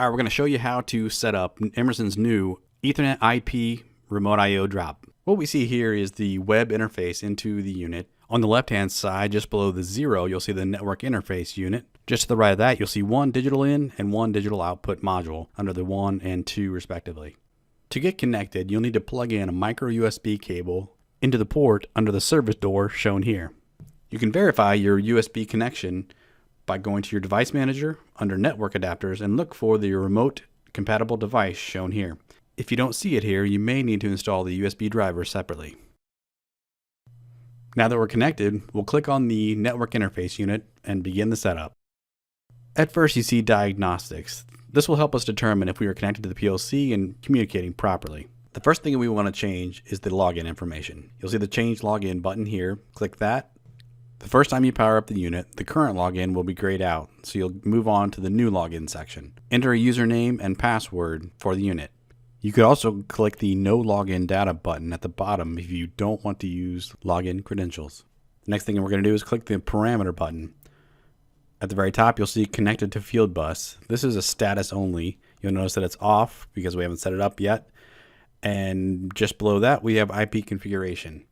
All right, we're going to show you how to set up Emerson's new Ethernet IP remote I/O drop. What we see here is the web interface into the unit. On the left-hand side, just below the 0, you'll see the network interface unit. Just to the right of that, you'll see one digital in and one digital output module under the 1 and 2 respectively. To get connected, you'll need to plug in a micro USB cable into the port under the service door shown here. You can verify your USB connection by going to your device manager under network adapters and look for the remote compatible device shown here. If you don't see it here, you may need to install the USB driver separately. Now that we're connected, we'll click on the network interface unit and begin the setup. At first you see diagnostics. This will help us determine if we are connected to the PLC and communicating properly. The first thing we want to change is the login information. You'll see the change login button here. Click that. The first time you power up the unit, the current login will be grayed out, so you'll move on to the new login section. Enter a username and password for the unit. You could also click the No Login Data button at the bottom if you don't want to use login credentials. The next thing we're going to do is click the Parameter button. At the very top, you'll see Connected to Field Bus. This is a status only. You'll notice that it's off because we haven't set it up yet. And just below that, we have IP configuration.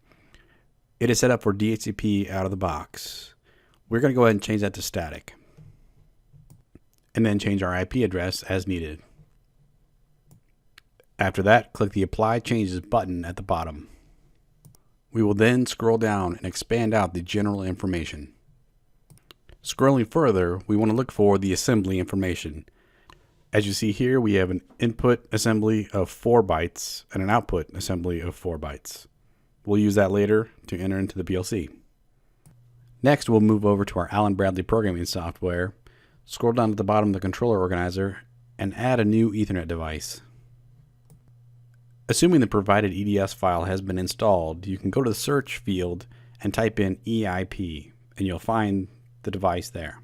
It is set up for DHCP out of the box. We're going to go ahead and change that to static. And then change our IP address as needed. After that, click the Apply Changes button at the bottom. We will then scroll down and expand out the general information. Scrolling further, we want to look for the assembly information. As you see here, we have an input assembly of 4 bytes and an output assembly of 4 bytes. We'll use that later to enter into the PLC. Next, we'll move over to our Allen Bradley programming software, scroll down to the bottom of the controller organizer, and add a new Ethernet device. Assuming the provided EDS file has been installed, you can go to the search field and type in EIP, and you'll find the device there.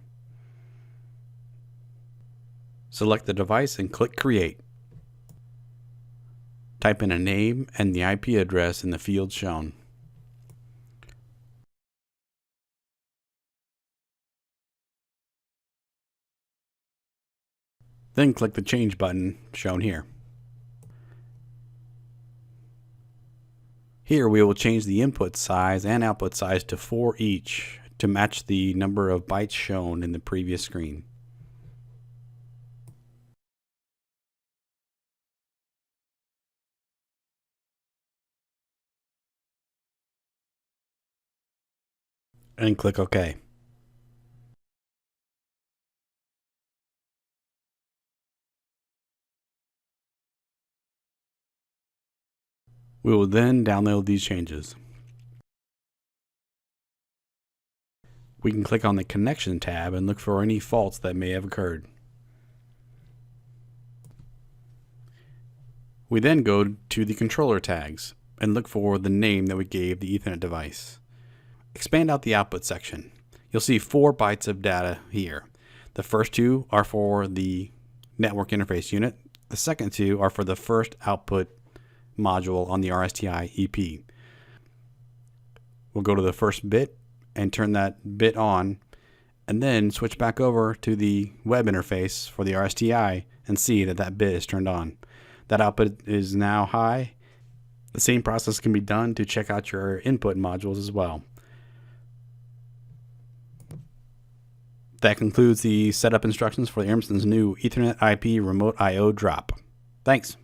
Select the device and click Create. Type in a name and the IP address in the field shown. Then click the Change button shown here. Here we will change the input size and output size to 4 each to match the number of bytes shown in the previous screen. And click OK. We will then download these changes. We can click on the Connection tab and look for any faults that may have occurred. We then go to the controller tags and look for the name that we gave the Ethernet device. Expand out the output section. You'll see 4 bytes of data here. The first 2 are for the network interface unit. The second 2 are for the first output module on the RSTI EP. We'll go to the first bit and turn that bit on, and then switch back over to the web interface for the RSTI and see that that bit is turned on. That output is now high. The same process can be done to check out your input modules as well. That concludes the setup instructions for Emerson's new Ethernet IP remote I/O drop. Thanks.